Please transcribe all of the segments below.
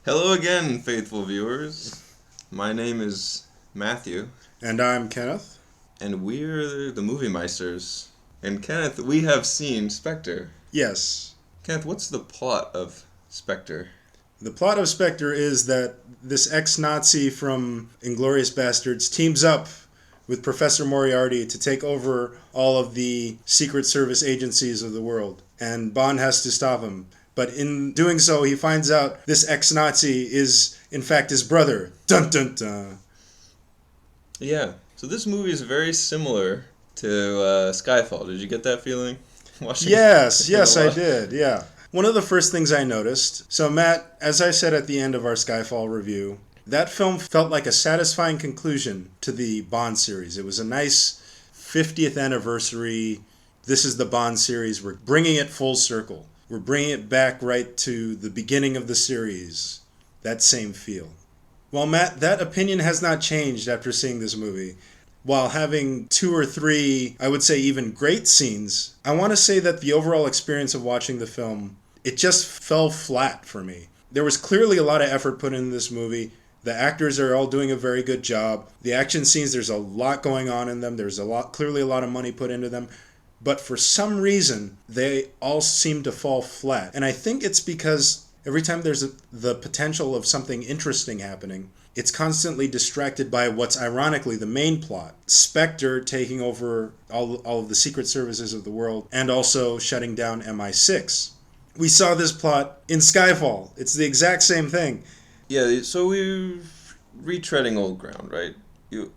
Hello again, faithful viewers. My name is Matthew, And I'm Kenneth. and we're the Movie Meisters. And Kenneth, we have seen Spectre. Yes. Kenneth, what's the plot of Spectre? The plot of Spectre is that this ex-Nazi from Inglourious Bastards teams up with Professor Moriarty to take over all of the Secret Service agencies of the world. And Bond has to stop him. But in doing so, he finds out this ex-Nazi is, in fact, his brother. Dun dun dun. Yeah, so this movie is very similar to Skyfall. Did you get that feeling? Watching Yes, it yes, a I lot? did, yeah. One of the first things I noticed, so Matt, as I said at the end of our Skyfall review, that film felt like a satisfying conclusion to the Bond series. It was a nice 50th anniversary. This is the Bond series. We're bringing it full circle. We're bringing it back right to the beginning of the series. That same feel. Well, Matt, that opinion has not changed after seeing this movie. While having two or three, I would say even great scenes, I want to say that the overall experience of watching the film, it just fell flat for me. There was clearly a lot of effort put into this movie. The actors are all doing a very good job. The action scenes, there's a lot going on in them. There's clearly a lot of money put into them. But for some reason, they all seem to fall flat. And I think it's because every time there's the potential of something interesting happening, it's constantly distracted by what's ironically the main plot. Spectre taking over all of the secret services of the world and also shutting down MI6. We saw this plot in Skyfall. It's the exact same thing. Yeah, so we're retreading old ground, right?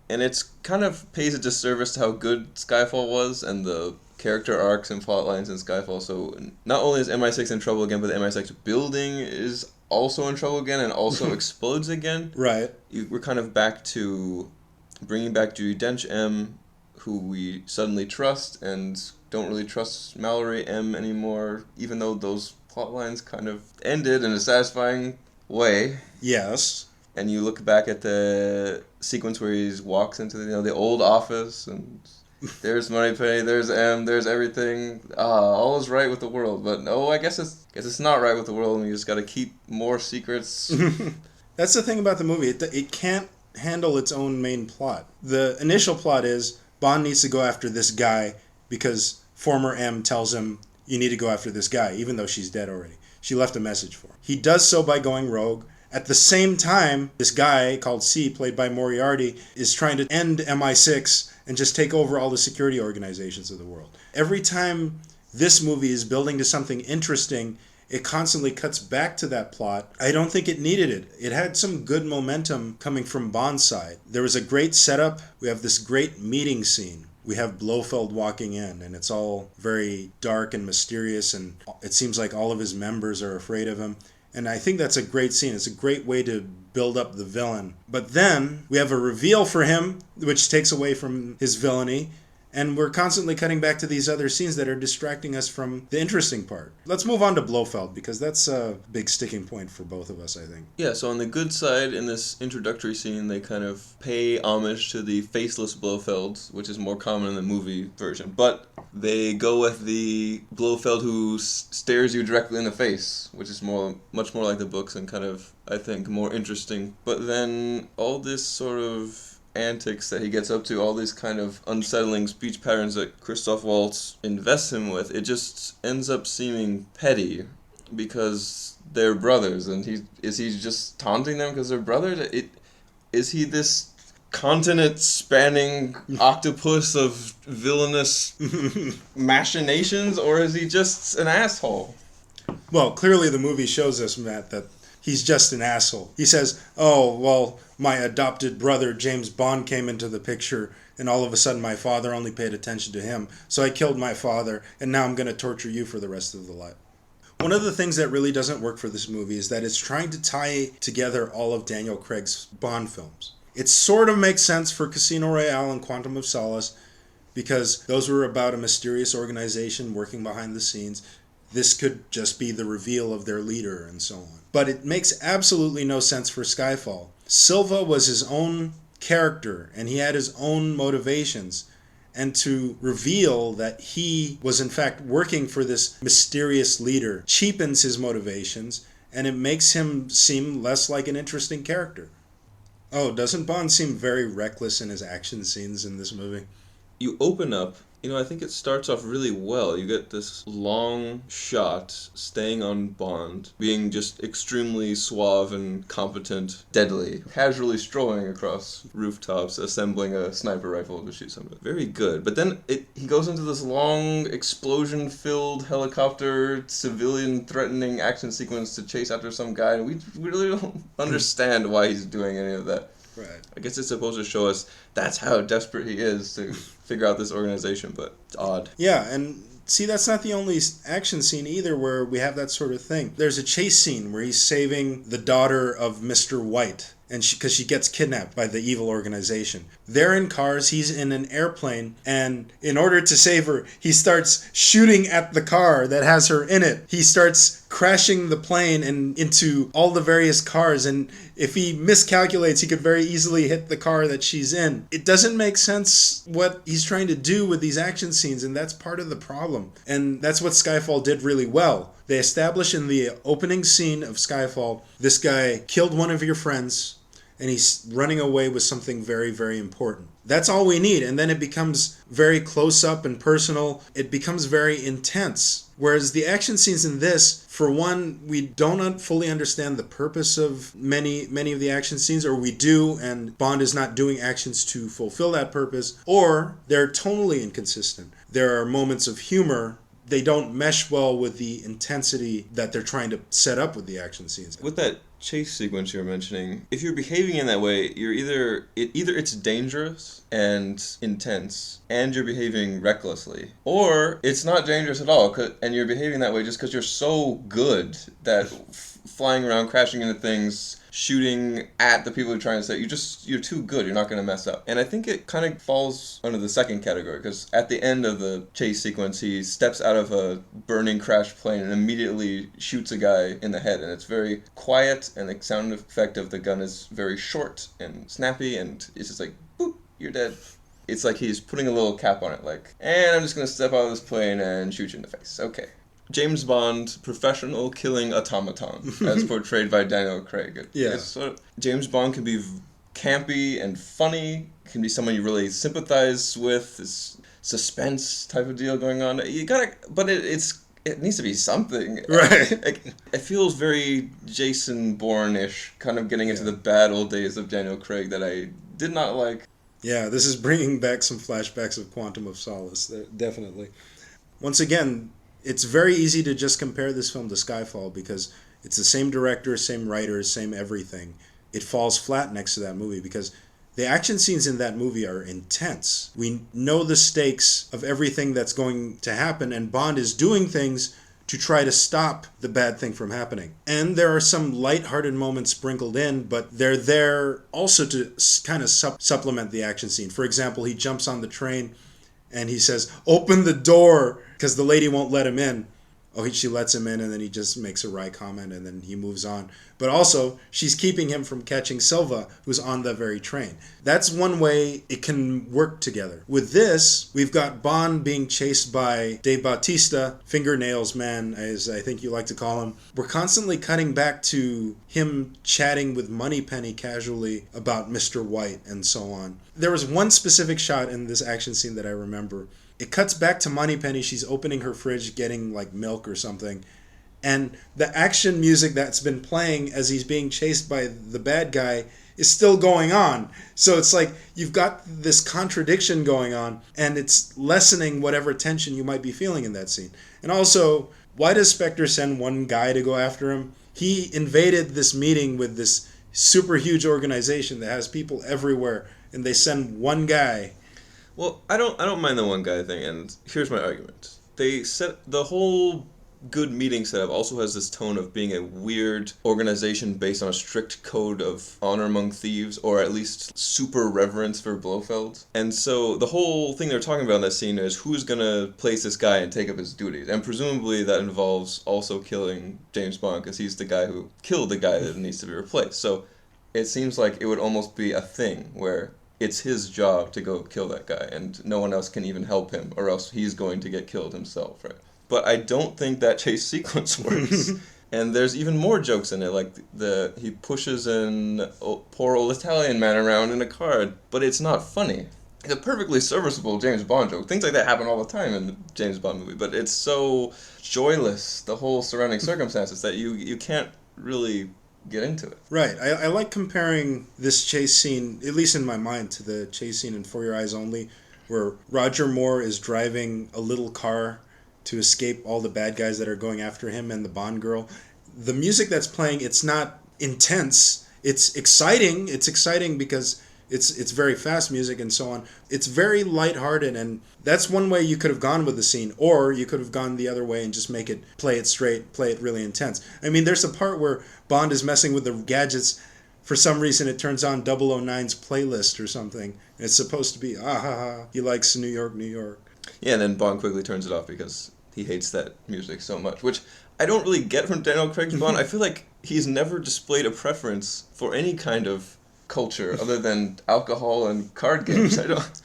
And it's kind of pays a disservice to how good Skyfall was and the character arcs and plot lines in Skyfall. So not only is MI6 in trouble again, but the MI6 building is also in trouble again and also explodes again. Right. We're kind of back to bringing back Judi Dench M, who we suddenly trust, and don't really trust Mallory M anymore, even though those plot lines kind of ended in a satisfying way. Yes. And you look back at the sequence where he walks into the old office, and there's Moneypenny, there's M, there's everything. All is right with the world. But no, I guess it's not right with the world, and you just got to keep more secrets. That's the thing about the movie. It can't handle its own main plot. The initial plot is Bond needs to go after this guy because former M tells him you need to go after this guy, even though she's dead already. She left a message for him. He does so by going rogue. At the same time, this guy called C, played by Moriarty, is trying to end MI6 and just take over all the security organizations of the world. Every time this movie is building to something interesting, it constantly cuts back to that plot. I don't think it needed it. It had some good momentum coming from Bond's side. There was a great setup. We have this great meeting scene. We have Blofeld walking in, and it's all very dark and mysterious, and it seems like all of his members are afraid of him. And I think that's a great scene. It's a great way to build up the villain. But then we have a reveal for him, which takes away from his villainy. And we're constantly cutting back to these other scenes that are distracting us from the interesting part. Let's move on to Blofeld, because that's a big sticking point for both of us, I think. Yeah, so on the good side, in this introductory scene, they kind of pay homage to the faceless Blofeld, which is more common in the movie version. But they go with the Blofeld who stares you directly in the face, which is much more like the books and kind of, I think, more interesting. But then all this sort of antics that he gets up to, all these kind of unsettling speech patterns that Christoph Waltz invests him with, it just ends up seeming petty because they're brothers, and is he just taunting them because they're brothers? Is he this continent-spanning octopus of villainous machinations, or is he just an asshole? Well, clearly the movie shows us, Matt, that he's just an asshole. He says, oh, well, my adopted brother James Bond came into the picture, and all of a sudden my father only paid attention to him, so I killed my father, and now I'm going to torture you for the rest of the life. One of the things that really doesn't work for this movie is that it's trying to tie together all of Daniel Craig's Bond films. It sort of makes sense for Casino Royale and Quantum of Solace, because those were about a mysterious organization working behind the scenes. This could just be the reveal of their leader and so on. But it makes absolutely no sense for Skyfall. Silva was his own character, and he had his own motivations. And to reveal that he was in fact working for this mysterious leader cheapens his motivations and it makes him seem less like an interesting character. Oh, doesn't Bond seem very reckless in his action scenes in this movie? You open up, I think it starts off really well. You get this long shot staying on Bond, being just extremely suave and competent, deadly, casually strolling across rooftops, assembling a sniper rifle to shoot somebody. Very good. But then he goes into this long, explosion-filled helicopter, civilian-threatening action sequence to chase after some guy, and we really don't understand why he's doing any of that. Right. I guess it's supposed to show us that's how desperate he is to figure out this organization, but it's odd. Yeah, and see, that's not the only action scene either where we have that sort of thing. There's a chase scene where he's saving the daughter of Mr. White, and because she gets kidnapped by the evil organization. They're in cars, he's in an airplane, and in order to save her, he starts shooting at the car that has her in it. He starts crashing the plane and into all the various cars, and if he miscalculates, he could very easily hit the car that she's in. It doesn't make sense what he's trying to do with these action scenes, and that's part of the problem. And that's what Skyfall did really well. They establish in the opening scene of Skyfall, this guy killed one of your friends, and he's running away with something very, very important. That's all we need, and then it becomes very close up and personal. It becomes very intense. Whereas the action scenes in this, for one, we don't fully understand the purpose of many of the action scenes, or we do, and Bond is not doing actions to fulfill that purpose, or they're tonally inconsistent. There are moments of humor. They don't mesh well with the intensity that they're trying to set up with the action scenes. With that chase sequence you were mentioning, if you're behaving in that way, you're either it's dangerous and intense, and you're behaving recklessly, or it's not dangerous at all, and you're behaving that way just because you're so good that flying around, crashing into things, shooting at the people you're trying to say, you're too good, you're not going to mess up. And I think it kind of falls under the second category, because at the end of the chase sequence, he steps out of a burning crashed plane and immediately shoots a guy in the head, and it's very quiet, and the sound effect of the gun is very short and snappy, and it's just like, boop, you're dead. It's like he's putting a little cap on it, like, and I'm just going to step out of this plane and shoot you in the face. Okay. James Bond, professional killing automaton, as portrayed by Daniel Craig. Yeah. James Bond can be campy and funny, can be someone you really sympathize with, this suspense type of deal going on. But it needs to be something. Right. It feels very Jason Bourne-ish, kind of getting into the bad old days of Daniel Craig that I did not like. Yeah, this is bringing back some flashbacks of Quantum of Solace, definitely. Once again, it's very easy to just compare this film to Skyfall because it's the same director, same writers, same everything. It falls flat next to that movie because the action scenes in that movie are intense. We know the stakes of everything that's going to happen, and Bond is doing things to try to stop the bad thing from happening. And there are some lighthearted moments sprinkled in, but they're there also to kind of supplement the action scene. For example, he jumps on the train and he says, "Open the door," because the lady won't let him in. She lets him in, and then he just makes a wry comment, and then he moves on. But also, she's keeping him from catching Silva, who's on the very train. That's one way it can work together. With this, we've got Bond being chased by Dave Bautista, Fingernails Man, as I think you like to call him. We're constantly cutting back to him chatting with Moneypenny casually about Mr. White and so on. There was one specific shot in this action scene that I remember. It cuts back to Moneypenny. She's opening her fridge, getting like milk or something. And the action music that's been playing as he's being chased by the bad guy is still going on. So it's like you've got this contradiction going on, and it's lessening whatever tension you might be feeling in that scene. And also, why does Spectre send one guy to go after him? He invaded this meeting with this super huge organization that has people everywhere, and they send one guy. Well, I don't mind the one guy thing, and here's my argument. They set the whole good meeting setup also has this tone of being a weird organization based on a strict code of honor among thieves, or at least super reverence for Blofeld. And so the whole thing they're talking about in that scene is who's gonna place this guy and take up his duties. And presumably that involves also killing James Bond, because he's the guy who killed the guy that needs to be replaced. So it seems like it would almost be a thing where it's his job to go kill that guy, and no one else can even help him, or else he's going to get killed himself, right? But I don't think that chase sequence works. And there's even more jokes in it, like he pushes an poor old Italian man around in a car, but it's not funny. It's a perfectly serviceable James Bond joke. Things like that happen all the time in the James Bond movie, but it's so joyless, the whole surrounding circumstances, that you can't really get into it. Right. I like comparing this chase scene, at least in my mind, to the chase scene in For Your Eyes Only, where Roger Moore is driving a little car to escape all the bad guys that are going after him and the Bond girl. The music that's playing, it's not intense. It's exciting. It's exciting because it's very fast music and so on. It's very lighthearted, and that's one way you could have gone with the scene, or you could have gone the other way and just play it straight, play it really intense. I mean, there's a part where Bond is messing with the gadgets. For some reason, it turns on 009's playlist or something. And it's supposed to be, ah ha ha, he likes New York, New York. Yeah, and then Bond quickly turns it off because he hates that music so much, which I don't really get from Daniel Craig's Bond. I feel like he's never displayed a preference for any kind of culture other than alcohol and card games. I don't.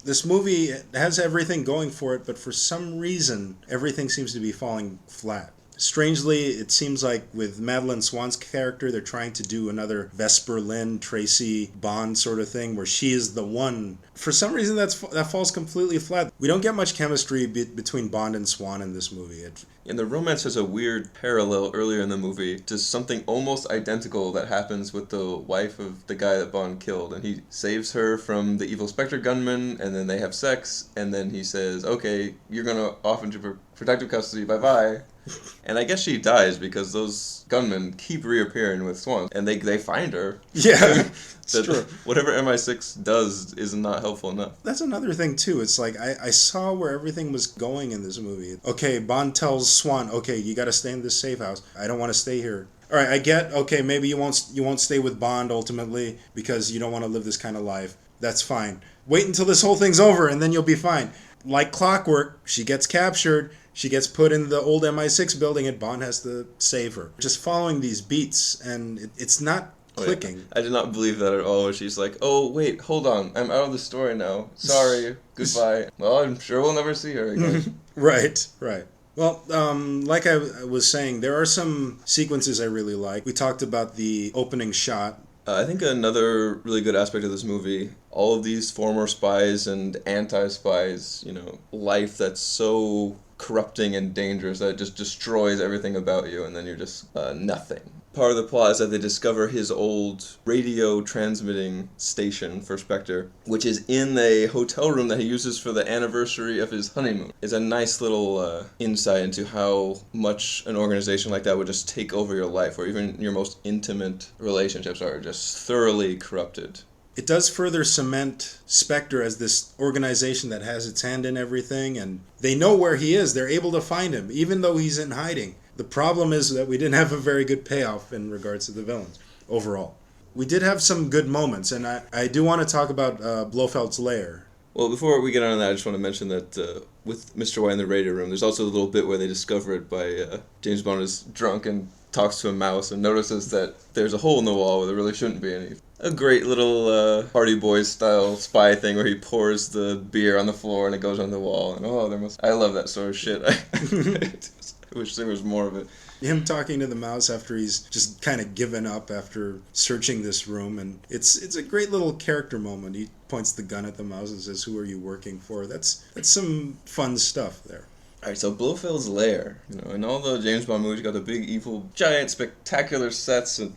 This movie has everything going for it, but for some reason, everything seems to be falling flat. Strangely, it seems like with Madeline Swan's character, they're trying to do another Vesper Lynn, Tracy Bond sort of thing, where she is the one. For some reason, that falls completely flat. We don't get much chemistry between Bond and Swan in this movie. And the romance has a weird parallel earlier in the movie to something almost identical that happens with the wife of the guy that Bond killed. And he saves her from the evil Spectre gunman, and then they have sex, and then he says, okay, you're going to off into protective custody, bye-bye. And I guess she dies because those gunmen keep reappearing with Swan, and they find her. Yeah, it's true. Whatever MI6 does is not helpful enough. That's another thing, too. It's like, I saw where everything was going in this movie. Okay, Bond tells Swan, okay, you got to stay in this safe house. I don't want to stay here. All right, I get, okay, maybe you won't stay with Bond ultimately because you don't want to live this kind of life. That's fine. Wait until this whole thing's over, and then you'll be fine. Like clockwork, she gets captured. She gets put in the old MI6 building, and Bond has to save her. Just following these beats, and it's not clicking. Oh, yeah. I did not believe that at all. She's like, oh, wait, hold on. I'm out of the story now. Sorry. Goodbye. Well, I'm sure we'll never see her again. Right. Well, like I was saying, there are some sequences I really like. We talked about the opening shot. I think another really good aspect of this movie, all of these former spies and anti-spies, life that's so corrupting and dangerous that it just destroys everything about you, and then you're just nothing. Part of the plot is that they discover his old radio transmitting station for Spectre, which is in a hotel room that he uses for the anniversary of his honeymoon. It's a nice little insight into how much an organization like that would just take over your life, or even your most intimate relationships are just thoroughly corrupted. It does further cement Spectre as this organization that has its hand in everything, and they know where he is. They're able to find him, even though he's in hiding. The problem is that we didn't have a very good payoff in regards to the villains overall. We did have some good moments, and I do want to talk about Blofeld's lair. Well, before we get on to that, I just want to mention that with Mr. White in the radio room, there's also a little bit where they discover it by James Bond is drunk and talks to a mouse and notices that there's a hole in the wall where there really shouldn't be any. A great little Hardy Boys style spy thing where he pours the beer on the floor and it goes on the wall. And I love that sort of shit. I wish there was more of it. Him talking to the mouse after he's just kind of given up after searching this room, and it's a great little character moment. He points the gun at the mouse and says, "Who are you working for?" That's some fun stuff there. Alright, so Blofeld's lair. In all the James Bond movies, you got the big, evil, giant, spectacular sets and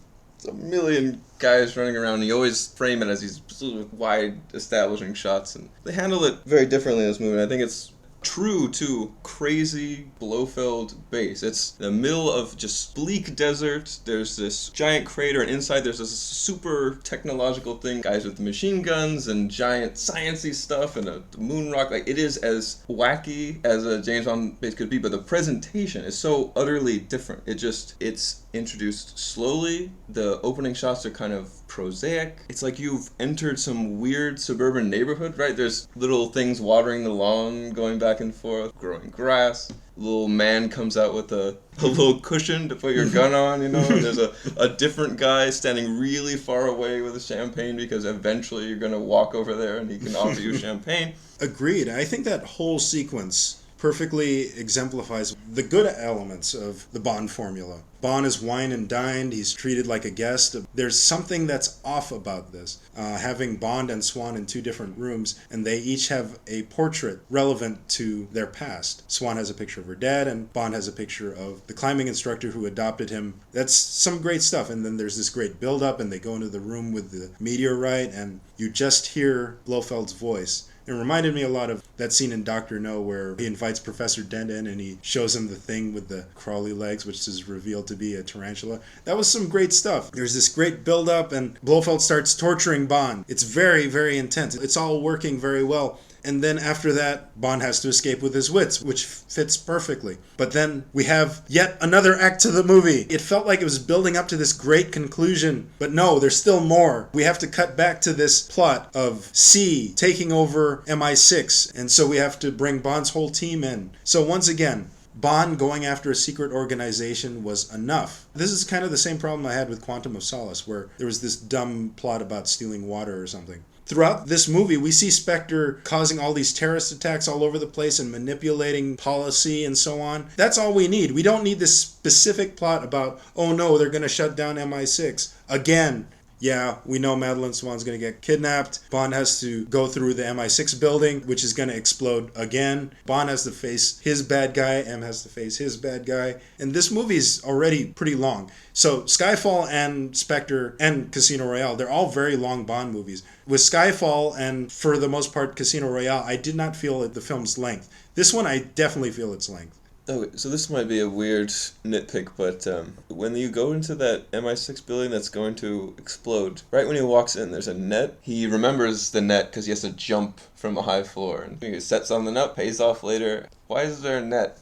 a million guys running around. And you always frame it as these sort of wide, establishing shots, and they handle it very differently in this movie. And I think it's true to crazy Blofeld base. It's the middle of just bleak desert. There's this giant crater, and inside there's this super technological thing. Guys with machine guns and giant sciencey stuff and a moon rock. Like, it is as wacky as a James Bond base could be, but the presentation is so utterly different. It's introduced slowly. The opening shots are kind of prosaic. It's like you've entered some weird suburban neighborhood, right? There's little things watering the lawn, going back and forth, growing grass. A little man comes out with a little cushion to put your gun on, and there's a different guy standing really far away with a champagne because eventually you're going to walk over there and he can offer you champagne. Agreed. I think that whole sequence perfectly exemplifies the good elements of the Bond formula. Bond is wine and dined. He's treated like a guest. There's something that's off about this. Having Bond and Swan in two different rooms, and they each have a portrait relevant to their past. Swan has a picture of her dad, and Bond has a picture of the climbing instructor who adopted him. That's some great stuff. And then there's this great build-up, and they go into the room with the meteorite, and you just hear Blofeld's voice. It reminded me a lot of that scene in Dr. No where he invites Professor Dent in and he shows him the thing with the crawly legs, which is revealed to be a tarantula. That was some great stuff. There's this great build-up, and Blofeld starts torturing Bond. It's very, very intense. It's all working very well. And then after that, Bond has to escape with his wits, which fits perfectly. But then we have yet another act to the movie. It felt like it was building up to this great conclusion. But no, there's still more. We have to cut back to this plot of C taking over MI6. And so we have to bring Bond's whole team in. So once again, Bond going after a secret organization was enough. This is kind of the same problem I had with Quantum of Solace, where there was this dumb plot about stealing water or something. Throughout this movie, we see Spectre causing all these terrorist attacks all over the place and manipulating policy and so on. That's all we need. We don't need this specific plot about, oh no, they're going to shut down MI6. Again, yeah, we know Madeleine Swan's going to get kidnapped. Bond has to go through the MI6 building, which is going to explode again. Bond has to face his bad guy. M has to face his bad guy. And this movie's already pretty long. So Skyfall and Spectre and Casino Royale, they're all very long Bond movies. With Skyfall and, for the most part, Casino Royale, I did not feel the film's length. This one, I definitely feel its length. Oh, so this might be a weird nitpick, but when you go into that MI6 building that's going to explode, right when he walks in, there's a net. He remembers the net because he has to jump from a high floor, and he sets something up, pays off later. Why is there a net?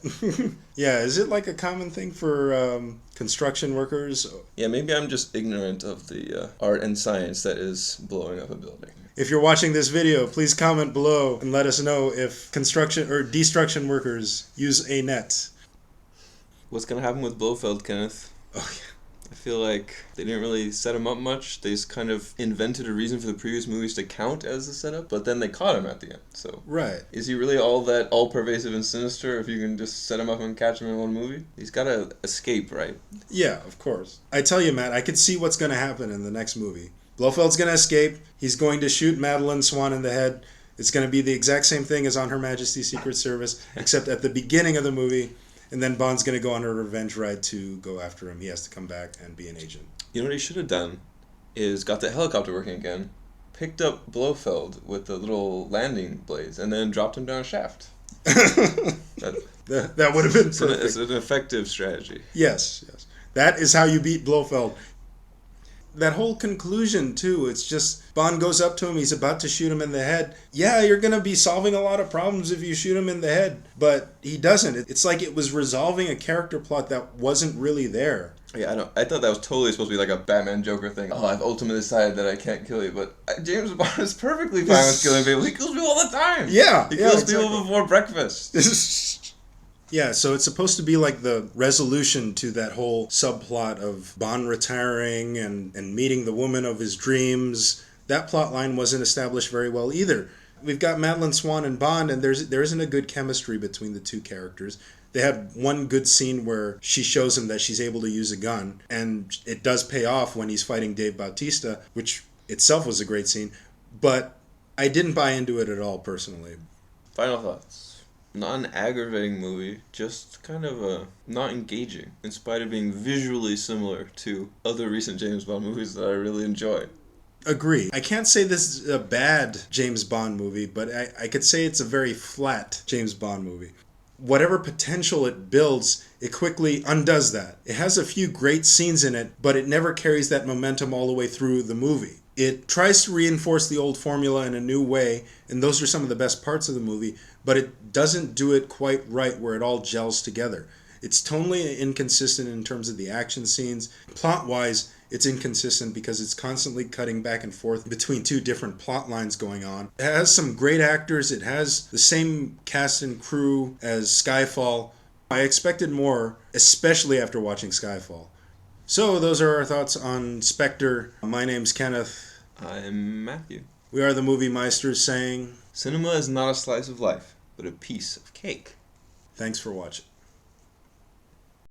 Yeah, is it like a common thing for construction workers? Yeah, maybe I'm just ignorant of the art and science that is blowing up a building. If you're watching this video, please comment below and let us know if construction or destruction workers use a net. What's going to happen with Blofeld, Kenneth? Oh, yeah. I feel like they didn't really set him up much. They just kind of invented a reason for the previous movies to count as a setup, but then they caught him at the end. So, right. Is he really all that all-pervasive and sinister if you can just set him up and catch him in one movie? He's got to escape, right? Yeah, of course. I tell you, Matt, I could see what's going to happen in the next movie. Blofeld's going to escape. He's going to shoot Madeleine Swan in the head. It's going to be the exact same thing as on Her Majesty's Secret Service, except at the beginning of the movie. And then Bond's going to go on a revenge ride to go after him. He has to come back and be an agent. You know what he should have done is got the helicopter working again, picked up Blofeld with the little landing blades, and then dropped him down a shaft. That would have been perfect. It's an effective strategy. Yes. That is how you beat Blofeld. That whole conclusion, too, it's just Bond goes up to him, he's about to shoot him in the head. Yeah, you're going to be solving a lot of problems if you shoot him in the head, but he doesn't. It's like it was resolving a character plot that wasn't really there. Yeah, I know. I thought that was totally supposed to be like a Batman Joker thing. Oh, I've ultimately decided that I can't kill you, but James Bond is perfectly fine with killing people. He kills people all the time. Yeah. He kills people before breakfast. Yeah, so it's supposed to be like the resolution to that whole subplot of Bond retiring and meeting the woman of his dreams. That plot line wasn't established very well either. We've got Madeleine Swan and Bond, and there isn't a good chemistry between the two characters. They had one good scene where she shows him that she's able to use a gun, and it does pay off when he's fighting Dave Bautista, which itself was a great scene, but I didn't buy into it at all personally. Final thoughts. Not an aggravating movie, just kind of not engaging, in spite of being visually similar to other recent James Bond movies that I really enjoy. Agree. I can't say this is a bad James Bond movie, but I could say it's a very flat James Bond movie. Whatever potential it builds, it quickly undoes that. It has a few great scenes in it, but it never carries that momentum all the way through the movie. It tries to reinforce the old formula in a new way, and those are some of the best parts of the movie, but it doesn't do it quite right where it all gels together. It's tonally inconsistent in terms of the action scenes. Plot-wise, it's inconsistent because it's constantly cutting back and forth between two different plot lines going on. It has some great actors. It has the same cast and crew as Skyfall. I expected more, especially after watching Skyfall. So those are our thoughts on Spectre. My name's Kenneth. I'm Matthew. We are the Movie Meisters saying, cinema is not a slice of life, but a piece of cake. Thanks for watching.